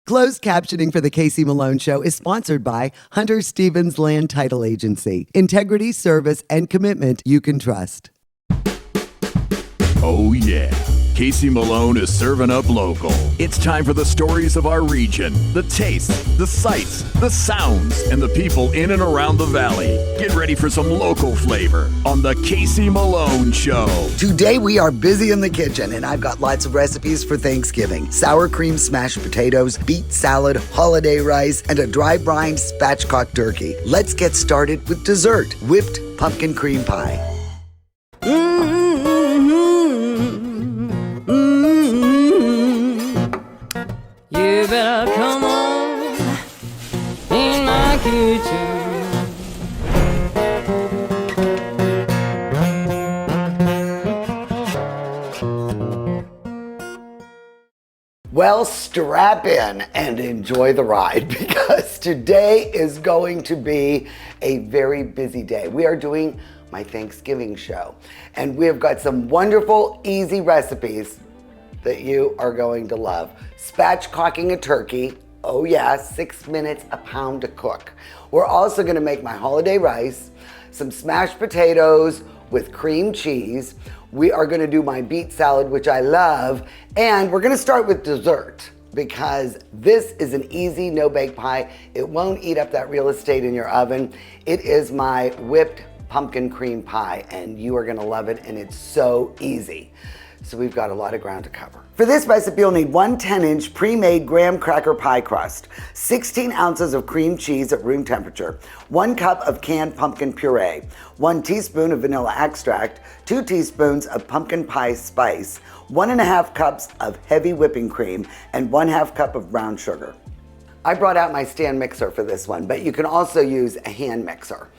Closed captioning for the Casey Malone Show is sponsored by Hunter Stevens Land Title Agency. Integrity, service, and commitment you can trust. Oh yeah, Casey Malone is serving up local. It's time for the stories of our region, the tastes, the sights, the sounds, and the people in and around the valley. Get ready for some local flavor on the Casey Malone Show. Today we are busy in the kitchen and I've got lots of recipes for Thanksgiving. Sour cream smashed potatoes, beet salad, holiday rice, and a dry brine spatchcock turkey. Let's get started with dessert, whipped pumpkin cream pie. You better come on in my kitchen. Well, strap in and enjoy the ride because today is going to be a very busy day. We are doing my Thanksgiving show and we have got some wonderful, easy recipes that you are going to love. Spatchcocking a turkey, oh yeah, 6 minutes a pound to cook. We're also gonna make my holiday rice, some smashed potatoes with cream cheese. We are gonna do my beet salad, which I love, and we're gonna start with dessert because this is an easy no-bake pie. It won't eat up that real estate in your oven. It is my whipped pumpkin cream pie, and you are gonna love it, and it's so easy. So we've got a lot of ground to cover. For this recipe, you'll need 1 10-inch pre-made graham cracker pie crust, 16 ounces of cream cheese at room temperature, 1 cup of canned pumpkin puree, 1 teaspoon of vanilla extract, 2 teaspoons of pumpkin pie spice, 1.5 cups of heavy whipping cream, and 1/2 cup of brown sugar. I brought out my stand mixer for this one, but you can also use a hand mixer.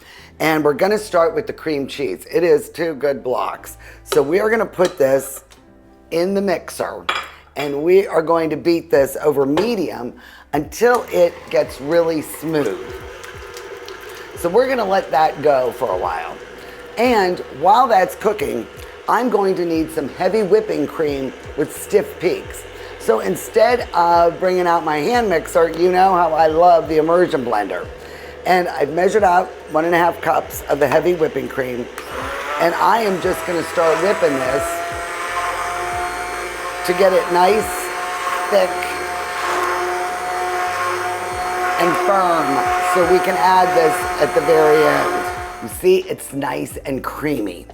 And we're gonna start with the cream cheese. It is 2 good blocks. So we are gonna put this in the mixer and we are going to beat this over medium until it gets really smooth. So we're gonna let that go for a while. And while that's cooking, I'm going to need some heavy whipping cream with stiff peaks. So instead of bringing out my hand mixer, you know how I love the immersion blender. And I've measured out 1.5 cups of the heavy whipping cream. And I am just gonna start whipping this to get it nice, thick, and firm so we can add this at the very end. You see, it's nice and creamy.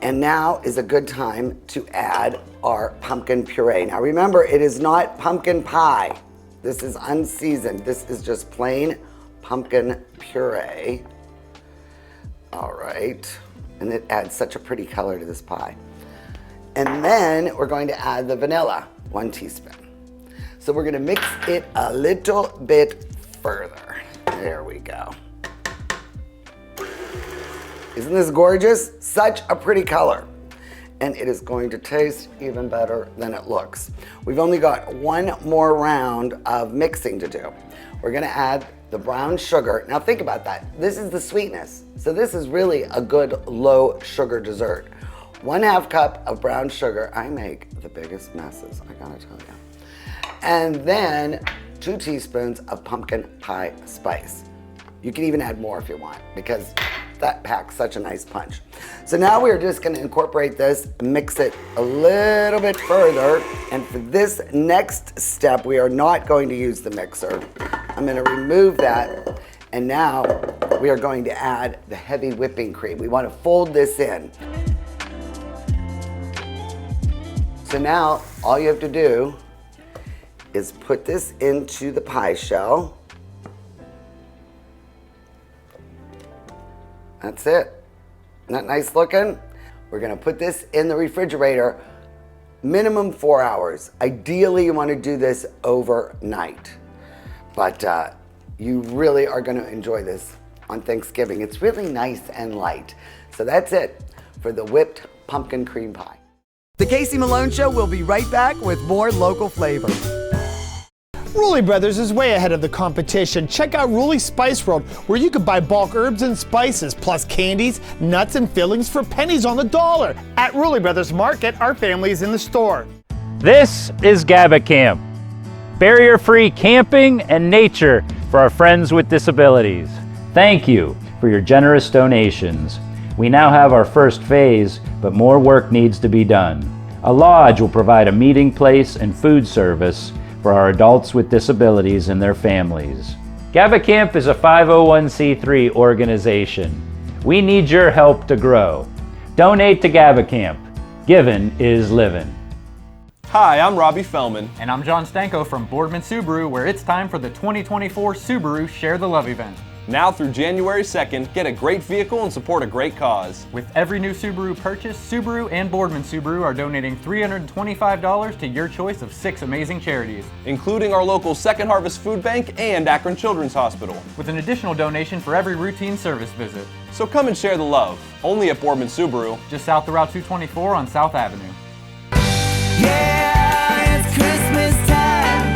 And now is a good time to add our pumpkin puree. Now remember, it is not pumpkin pie. This is unseasoned. This is just plain pumpkin puree. All right, and it adds such a pretty color to this pie. And then we're going to add the vanilla, 1 teaspoon. So we're gonna mix it a little bit further. There we go. Isn't this gorgeous? Such a pretty color. And it is going to taste even better than it looks. We've only got 1 more round of mixing to do. We're gonna add the brown sugar. Now think about that. This is the sweetness. So this is really a good low sugar dessert. 1/2 cup of brown sugar. I make the biggest messes, I gotta tell you. And then 2 teaspoons of pumpkin pie spice. You can even add more if you want because that packs such a nice punch. So now we're just gonna incorporate this, mix it a little bit further. And for this next step, we are not going to use the mixer. I'm gonna remove that. And now we are going to add the heavy whipping cream. We wanna fold this in. So now all you have to do is put this into the pie shell. That's it. Isn't that nice looking? We're gonna put this in the refrigerator, minimum 4 hours. Ideally, you wanna do this overnight. But you really are gonna enjoy this on Thanksgiving. It's really nice and light. So that's it for the whipped pumpkin cream pie. The Casey Malone Show will be right back with more local flavor. Rulli Brothers is way ahead of the competition. Check out Rulli Spice World, where you can buy bulk herbs and spices, plus candies, nuts, and fillings for pennies on the dollar. At Rulli Brothers Market, our family is in the store. This is GabaCam. barrier-free camping and nature for our friends with disabilities. Thank you for your generous donations. We now have our first phase, but more work needs to be done. A lodge will provide a meeting place and food service for our adults with disabilities and their families. GavaCamp is a 501c3 organization. We need your help to grow. Donate to GavaCamp. Giving is living. Hi, I'm Robbie Fellman. And I'm John Stanko from Boardman Subaru, where it's time for the 2024 Subaru Share the Love event. Now through January 2nd, get a great vehicle and support a great cause. With every new Subaru purchase, Subaru and Boardman Subaru are donating $325 to your choice of 6 amazing charities, including our local Second Harvest Food Bank and Akron Children's Hospital, with an additional donation for every routine service visit. So come and share the love, only at Boardman Subaru, just south of Route 224 on South Avenue. Yeah, it's Christmas time.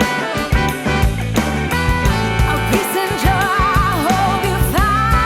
Oh, peace and joy, I hope you find.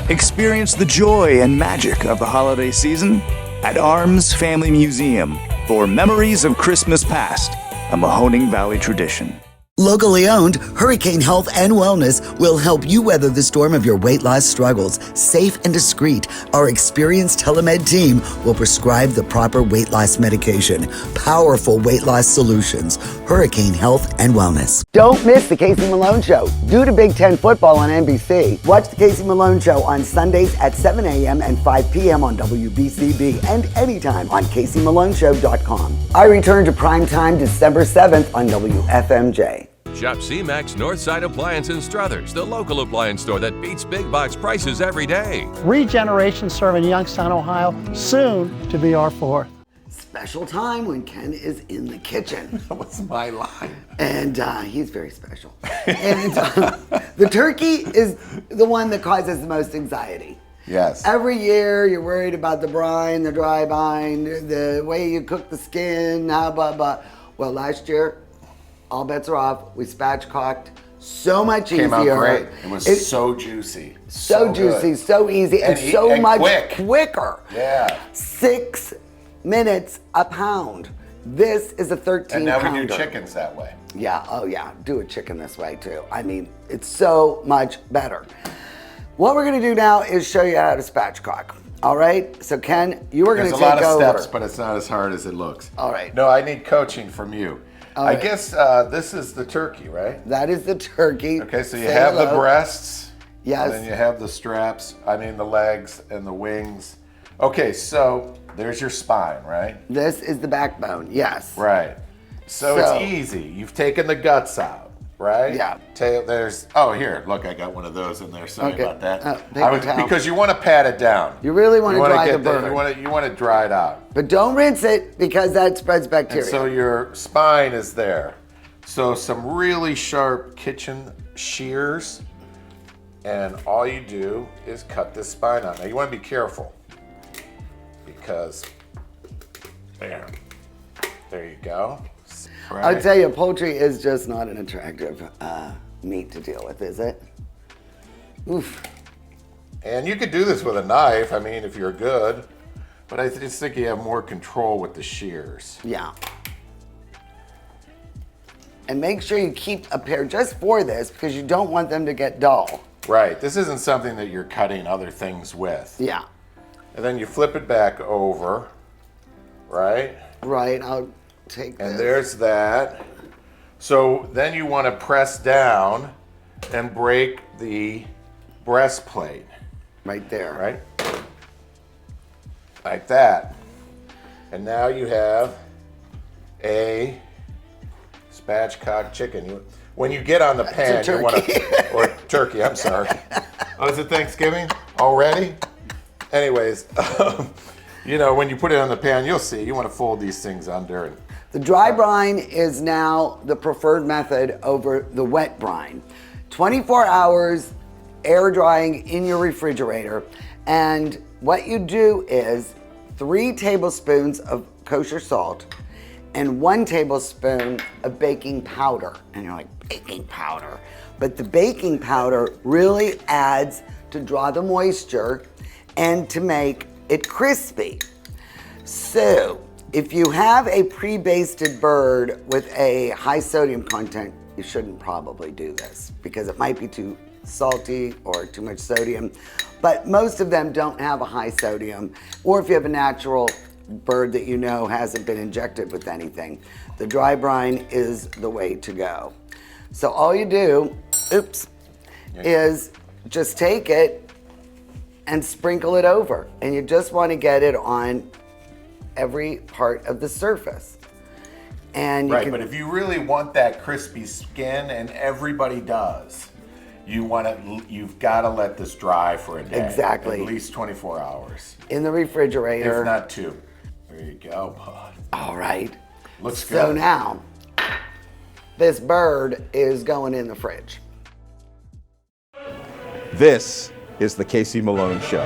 Experience the joy and magic of the holiday season at Arms Family Museum for Memories of Christmas Past, a Mahoning Valley tradition. Locally owned, Hurricane Health and Wellness will help you weather the storm of your weight loss struggles. Safe and discreet, our experienced telemed team will prescribe the proper weight loss medication. Powerful weight loss solutions. Hurricane Health and Wellness. Don't miss the Casey Malone Show. Due to Big Ten football on NBC, watch the Casey Malone Show on Sundays at 7 a.m. and 5 p.m. on WBCB and anytime on CaseyMaloneShow.com. I return to primetime December 7th on WFMJ. Shop C-Max Northside Appliance in Struthers, the local appliance store that beats big box prices every day. 3 generations serving Youngstown, Ohio, soon to be our 4th. Special time when Ken is in the kitchen. That was my line. And he's very special. And the turkey is the one that causes the most anxiety. Yes. Every year you're worried about the brine, the dry brine, the way you cook the skin, blah, blah, blah. Well, last year, all bets are off. We spatchcocked so much easier. Came out great. It was so juicy. So juicy, so easy, and so much quicker. Yeah. 6 minutes a pound. This is a 13 And now pounder. we do chickens that way. Yeah, oh yeah, do a chicken this way too. I mean, it's so much better. What we're gonna do now is show you how to spatchcock. All right, so Ken, you are gonna take over. There's a lot of steps, but it's not as hard as it looks. All right. No, I need coaching from you. I guess this is the turkey, right? That is the turkey. Okay, so you have the breasts. Yes. And then you have the straps, the legs and the wings. Okay, so there's your spine, right? This is the backbone, yes. Right. So it's easy. You've taken the guts out, right? Yeah. Here, look, I got one of those in there. Sorry about that. Because you want to pat it down. You really want to dry the bird. You want to dry it out. But don't rinse it because that spreads bacteria. And so your spine is there. So some really sharp kitchen shears, and all you do is cut this spine out. Now you want to be careful because there you go. Right. I'll tell you, poultry is just not an attractive meat to deal with, is it? Oof. And you could do this with a knife, if you're good, but I just think you have more control with the shears. Yeah. And make sure you keep a pair just for this because you don't want them to get dull. Right, this isn't something that you're cutting other things with. Yeah. And then you flip it back over, right? Right, I'll take this. And there's that. So then you want to press down and break the breastplate. Right there. Right? Like that. And now you have a spatchcock chicken. When you get on the pan, you want to, or turkey, I'm sorry. Oh, is it Thanksgiving already? Anyways, when you put it on the pan, you'll see, you want to fold these things under. The dry brine is now the preferred method over the wet brine. 24 hours air drying in your refrigerator. And what you do is 3 tablespoons of kosher salt and 1 tablespoon of baking powder. And you're like, baking powder? but the baking powder really adds to draw the moisture and to make it crispy. So if you have a pre-basted bird with a high sodium content, you shouldn't probably do this because it might be too salty or too much sodium, but most of them don't have a high sodium. Or if you have a natural bird that you know hasn't been injected with anything, the dry brine is the way to go. So all you do, is just take it and sprinkle it over, and you just want to get it on every part of the surface. And you but if you really want that crispy skin, and everybody does, you've got to let this dry for a day. Exactly. At least 24 hours. In the refrigerator. If not 2. There you go, bud. All right. Looks good. So now, this bird is going in the fridge. This is the Casey Malone Show.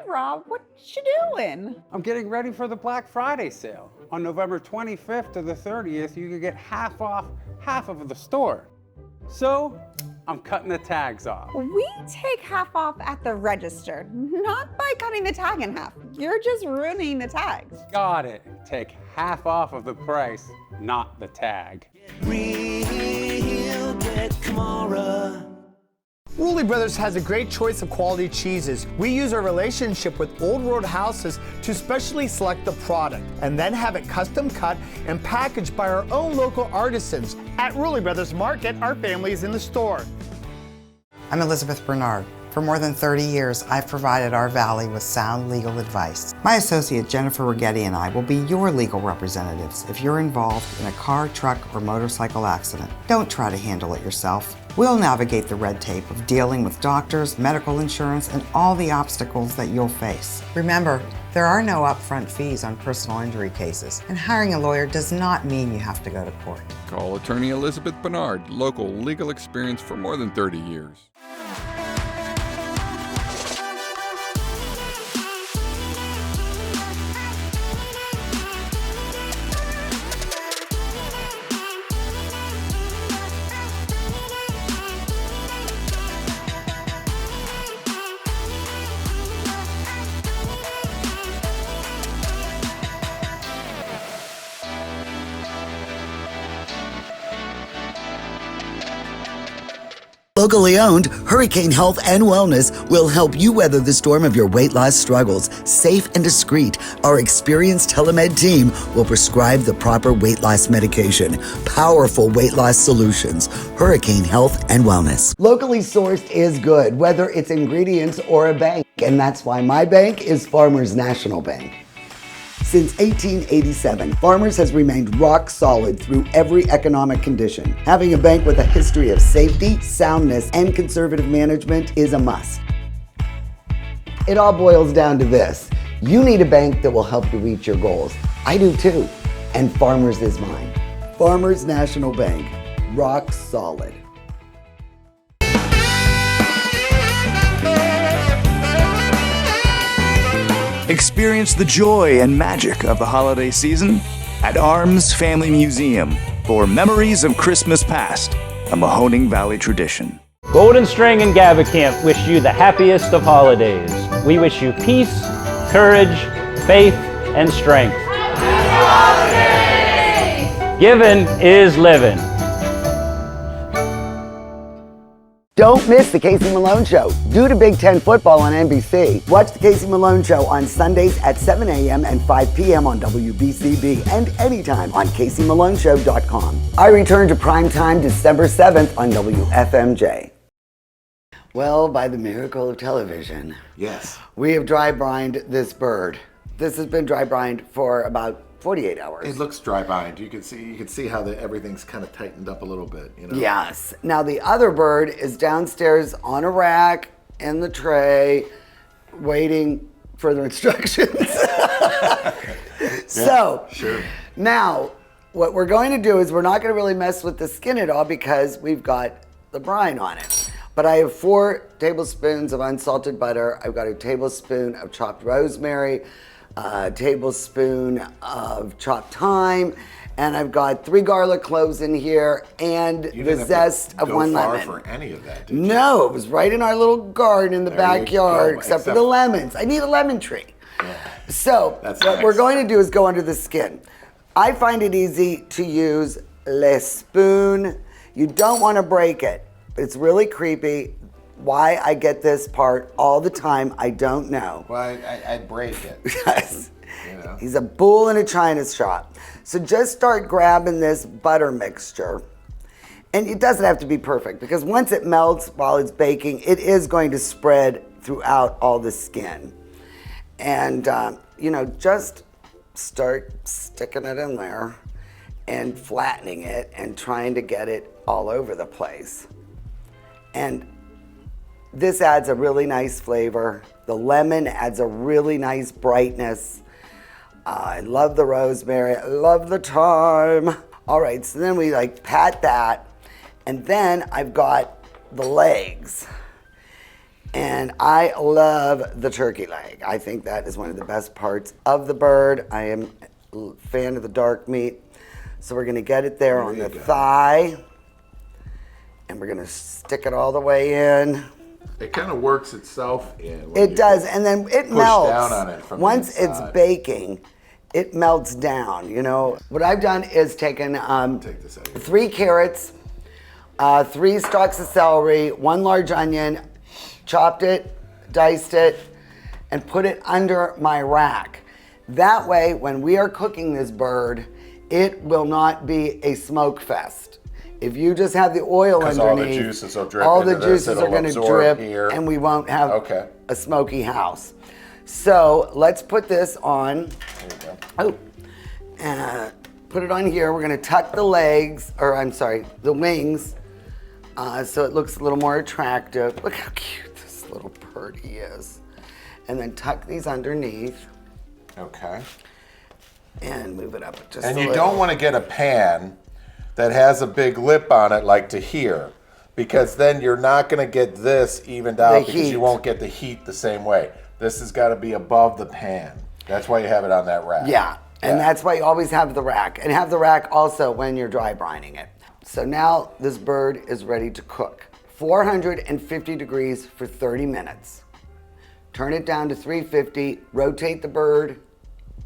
Rob, what you doing? I'm getting ready for the Black Friday sale. On November 25th to the 30th, you can get half off half of the store. So, I'm cutting the tags off. We take half off at the register, not by cutting the tag in half. You're just ruining the tags. Got it. Take half off of the price, not the tag. Real get Kamara. Rulli Brothers has a great choice of quality cheeses. We use our relationship with Old Road Houses to specially select the product and then have it custom cut and packaged by our own local artisans. At Rulli Brothers Market, our family is in the store. I'm Elizabeth Bernard. For more than 30 years, I've provided our Valley with sound legal advice. My associate Jennifer Rigetti and I will be your legal representatives if you're involved in a car, truck, or motorcycle accident. Don't try to handle it yourself. We'll navigate the red tape of dealing with doctors, medical insurance, and all the obstacles that you'll face. Remember, there are no upfront fees on personal injury cases, and hiring a lawyer does not mean you have to go to court. Call attorney Elizabeth Bernard, local legal experience for more than 30 years. Locally owned, Hurricane Health and Wellness will help you weather the storm of your weight loss struggles. Safe and discreet, our experienced telemed team will prescribe the proper weight loss medication. Powerful weight loss solutions. Hurricane Health and Wellness. Locally sourced is good, whether it's ingredients or a bank. And that's why my bank is Farmers National Bank. Since 1887, Farmers has remained rock solid through every economic condition. Having a bank with a history of safety, soundness, and conservative management is a must. It all boils down to this. You need a bank that will help you reach your goals. I do too, and Farmers is mine. Farmers National Bank, rock solid. Experience the joy and magic of the holiday season at Arms Family Museum for Memories of Christmas Past, a Mahoning Valley tradition. Golden String and Gavacamp wish you the happiest of holidays. We wish you peace, courage, faith, and strength. Giving is living. Don't miss the Casey Malone Show. Due to Big Ten football on NBC, watch the Casey Malone Show on Sundays at 7 a.m. and 5 p.m. on WBCB and anytime on CaseyMaloneShow.com. I return to primetime December 7th on WFMJ. Well, by the miracle of television, yes, we have dry brined this bird. This has been dry brined for about 48 hours. It looks dry brined. You can see how everything's kind of tightened up a little bit, you know. Yes. Now the other bird is downstairs on a rack in the tray, waiting further instructions. So, sure. Now what we're going to do is we're not going to really mess with the skin at all because we've got the brine on it. But I have 4 tablespoons of unsalted butter. I've got a tablespoon of chopped rosemary, a tablespoon of chopped thyme, And I've got 3 garlic cloves in here and You the didn't zest have of to 1 go far lemon. for any of that, did you? No, it was right in our little garden in the There you backyard, go, except for the lemons. I need a lemon tree. So That's what nice. we're going to do is go under the skin. I find it easy to use le spoon. You don't want to break it. It's really creepy. Why I get this part all the time, I don't know. Well, I break it. Yes. You know? He's a bull in a china shop. So just start grabbing this butter mixture. And it doesn't have to be perfect because once it melts while it's baking, it is going to spread throughout all the skin. And, you know, just start sticking it in there and flattening it and trying to get it all over the place. And this adds a really nice flavor. The lemon adds a really nice brightness. I love the rosemary, I love the thyme. All right, so then we like pat that, and then I've got the legs. And I love the turkey leg. I think that is one of the best parts of the bird. I am a fan of the dark meat. So we're gonna get it there on the thigh, and we're gonna stick it all the way in. It kind of works itself in. It does, and then it push melts. down on it from Once the it's inside. baking, it melts down, you know. What I've done is taken 3 carrots, 3 stalks of celery, 1 large onion, chopped it, diced it, and put it under my rack. That way, when we are cooking this bird, it will not be a smoke fest. If you just have the oil 'Cause underneath, all the juices will drip all into the this, juices it'll are going to absorb drip, here. and we won't have a smoky house. So let's put this on. Oh, put it on here. We're going to tuck the legs, or I'm sorry, the wings, so it looks a little more attractive. Look how cute this little birdie is. And then tuck these underneath. Okay. And move it up just And a you little. don't want to get a pan that has a big lip on it like to here, because then you're not going to get this evened out because heat. you won't get the heat the same way. This has got to be above the pan. That's why you have it on that rack. Yeah, and that's why you always have the rack. And have the rack also when you're dry brining it. So now this bird is ready to cook. 450 degrees for 30 minutes. Turn it down to 350, rotate the bird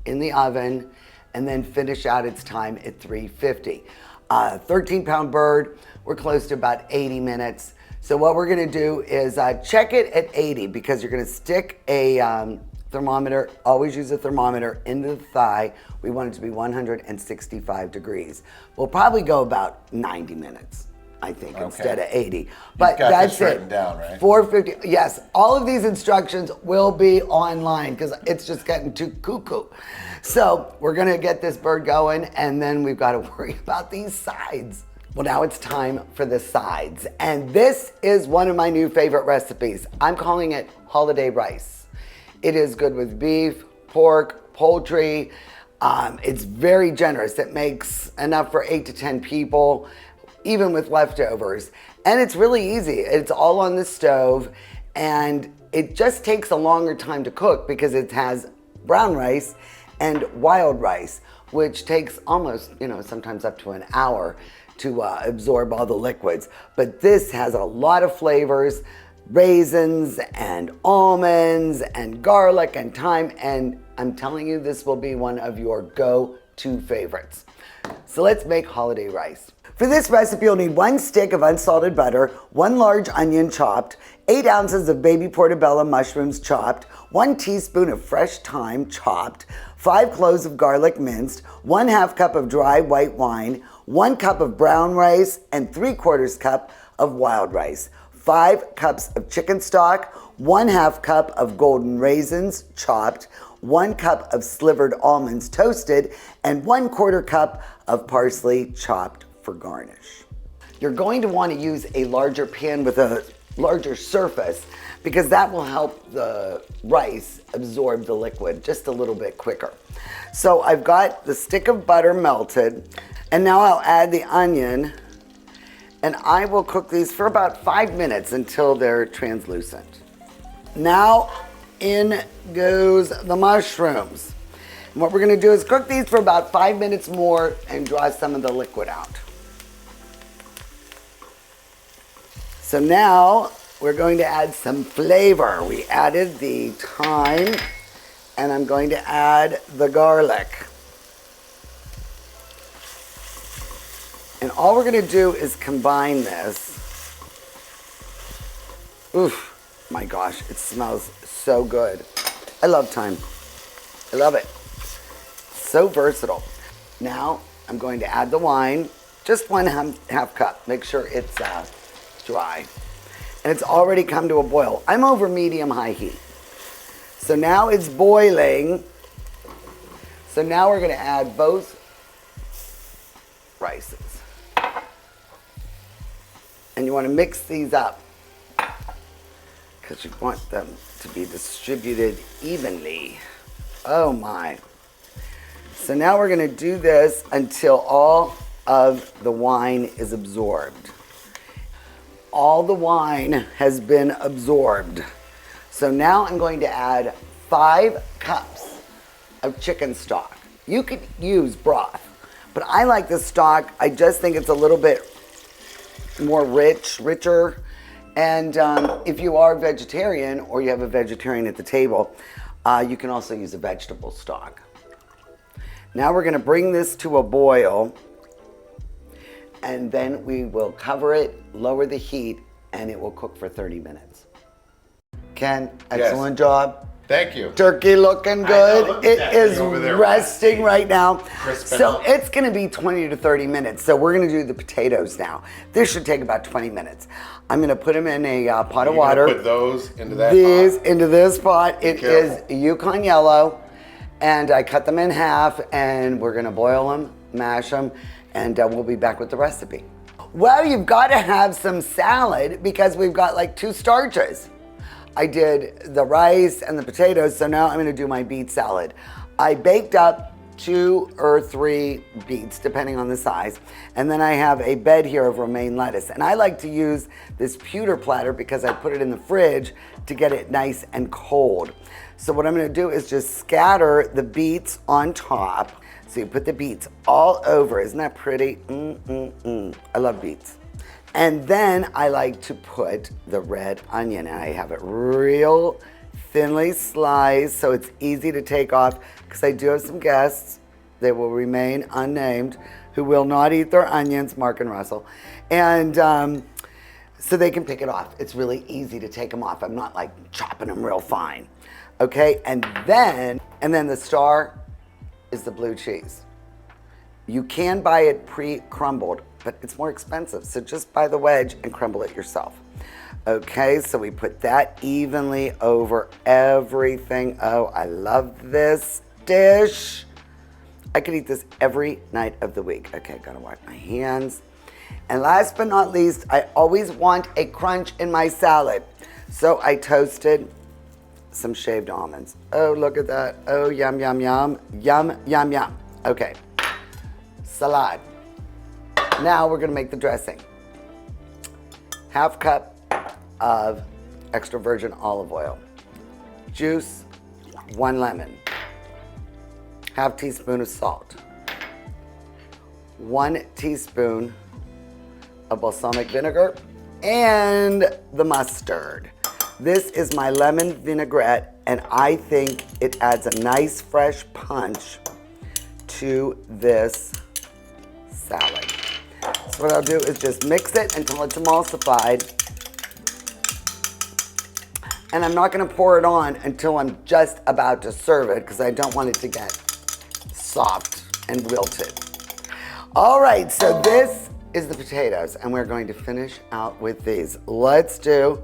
in the oven, and then finish out its time at 350. 13-pound bird, we're close to about 80 minutes. So what we're gonna do is check it at 80 because you're gonna stick a thermometer, always use a thermometer into the thigh. We want it to be 165 degrees. We'll probably go about 90 minutes, I think, instead of 80. But got that's this it. written down, right? 450, yes. All of these instructions will be online because it's just getting too cuckoo. So we're gonna get this bird going and then we've gotta worry about these sides. Well, now it's time for the sides. And this is one of my new favorite recipes. I'm calling it holiday rice. It is good with beef, pork, poultry. It's very generous. It makes enough for 8 to 10 people, even with leftovers. And it's really easy. It's all on the stove and it just takes a longer time to cook because it has brown rice and wild rice, which takes almost, sometimes up to an hour to absorb all the liquids. But this has a lot of flavors, raisins and almonds and garlic and thyme, and I'm telling you, this will be one of your go-to favorites. So let's make holiday rice. For this recipe, you'll need 1 stick of unsalted butter, 1 large onion chopped, 8 ounces of baby portobello mushrooms chopped, 1 teaspoon of fresh thyme chopped, 5 cloves of garlic minced, 1/2 cup of dry white wine, 1 cup of brown rice, and 3/4 cup of wild rice, 5 cups of chicken stock, 1/2 cup of golden raisins chopped, 1 cup of slivered almonds toasted, and 1/4 cup of parsley chopped for garnish. You're going to want to use a larger pan with a larger surface because that will help the rice absorb the liquid just a little bit quicker. So I've got the stick of butter melted, and now I'll add the onion, and I will cook these for about 5 minutes until they're translucent. Now in goes the mushrooms. And what we're gonna do is cook these for about 5 minutes more and draw some of the liquid out. So now we're going to add some flavor. We added the thyme, and I'm going to add the garlic. And all we're gonna do is combine this. Oof, my gosh, it smells so good. I love thyme. I love it. So versatile. Now I'm going to add the wine, just one half cup. Make sure it's dry. And it's already come to a boil. I'm over medium-high heat. So now it's boiling. So now we're gonna add both rices. And you wanna mix these up because you want them to be distributed evenly. Oh my. So now we're gonna do this until all of the wine is absorbed. All the wine has been absorbed. So now I'm going to add 5 cups of chicken stock. You could use broth, but I like the stock. I just think it's a little bit more richer. And if you are vegetarian or you have a vegetarian at the table, you can also use a vegetable stock. Now we're gonna bring this to a boil, and then we will cover it, lower the heat, and it will cook for 30 minutes. Ken, excellent job. Thank you. Turkey looking good. Look at It that is thing over there. resting right now. Crisping So up. it's gonna be 20 to 30 minutes. So we're gonna do the potatoes now. This should take about 20 minutes. I'm gonna put them in a pot of You're gonna water. put those into that These pot? into this pot. It is careful. Yukon yellow, and I cut them in half, and we're gonna boil them, mash them, and we'll be back with the recipe. Well, you've got to have some salad because we've got like 2 starches. I did the rice and the potatoes, so now I'm gonna do my beet salad. I baked up 2 or 3 beets, depending on the size, and then I have a bed here of romaine lettuce. And I like to use this pewter platter because I put it in the fridge to get it nice and cold. So what I'm gonna do is just scatter the beets on top. So you put the beets all over. Isn't that pretty? I love beets. And then I like to put the red onion, and I have it real thinly sliced so it's easy to take off, because I do have some guests, they will remain unnamed, who will not eat their onions, Mark and Russell. And so they can pick it off. It's really easy to take them off. I'm not like chopping them real fine. Okay, and then the star is the blue cheese. You can buy it pre-crumbled, but it's more expensive. So just buy the wedge and crumble it yourself. Okay, so we put that evenly over everything. Oh, I love this dish. I could eat this every night of the week. Okay, gotta wipe my hands. And last but not least, I always want a crunch in my salad. So I toasted some shaved almonds. Oh, look at that. Oh, yum, yum, yum. Yum, yum, yum. Okay, salad. Now we're gonna make the dressing. Half cup of extra virgin olive oil. Juice, 1 lemon. Half teaspoon of salt. 1 teaspoon of balsamic vinegar and the mustard. This is my lemon vinaigrette, and I think it adds a nice fresh punch to this salad. So what I'll do is just mix it until it's emulsified. And I'm not gonna pour it on until I'm just about to serve it, because I don't want it to get soft and wilted. All right, so this is the potatoes, and we're going to finish out with these. Let's do,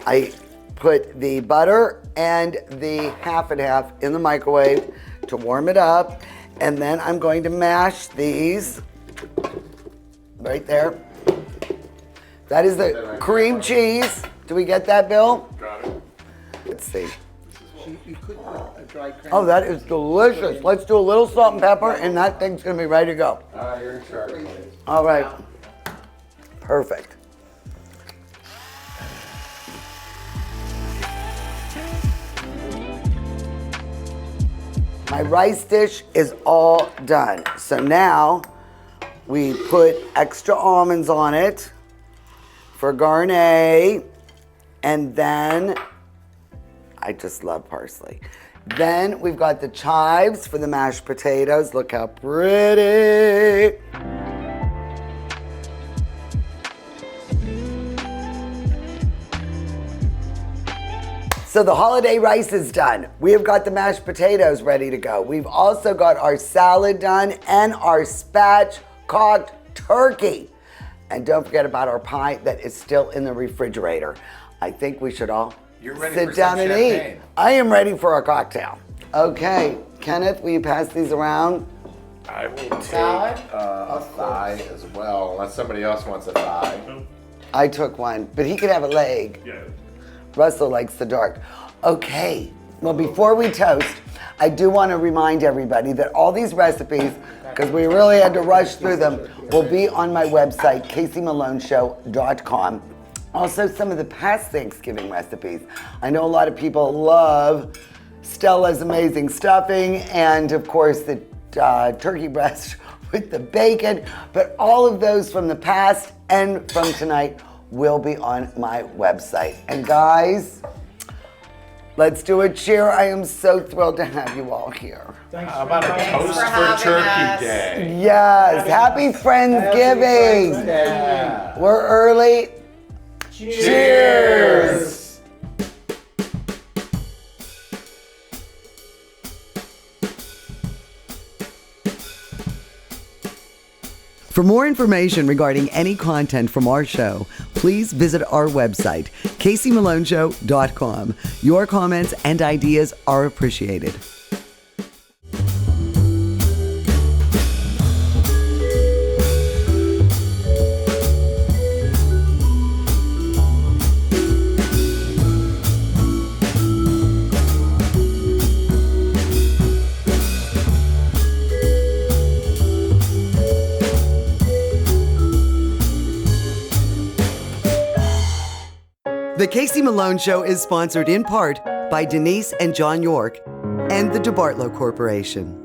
I put the butter and the half and half in the microwave to warm it up, and then I'm going to mash these right there. That is the cream cheese. Do we get that, Bill? Got it. Let's see. You could put a dry cranberry. Oh, that is delicious. Let's do a little salt and pepper, and that thing's gonna be ready to go. You're in charge. All right. Perfect. My rice dish is all done. So now we put extra almonds on it for garnish. And then, I just love parsley. Then we've got the chives for the mashed potatoes. Look how pretty. So the holiday rice is done. We have got the mashed potatoes ready to go. We've also got our salad done and our spatchcocked turkey. And don't forget about our pie that is still in the refrigerator. I think we should all sit down and eat. I am ready for a cocktail. Okay, Kenneth, will you pass these around? I will take a thigh as well, unless somebody else wants a thigh. I took one, but he could have a leg. Yeah. Russell likes the dark. Okay, well, before we toast, I do want to remind everybody that all these recipes, because we really had to rush through them, will be on my website, CaseyMaloneShow.com. Also, some of the past Thanksgiving recipes. I know a lot of people love Stella's amazing stuffing and, of course, the turkey breast with the bacon, but all of those from the past and from tonight will be on my website. And guys, let's do a cheer. I am so thrilled to have you all here. How about a toast for Turkey Day? Yes, happy Friendsgiving. Yeah. We're early. Cheers. For more information regarding any content from our show, please visit our website, CaseyMaloneShow.com. Your comments and ideas are appreciated. The Casey Malone Show is sponsored in part by Denise and John York and the DeBartolo Corporation.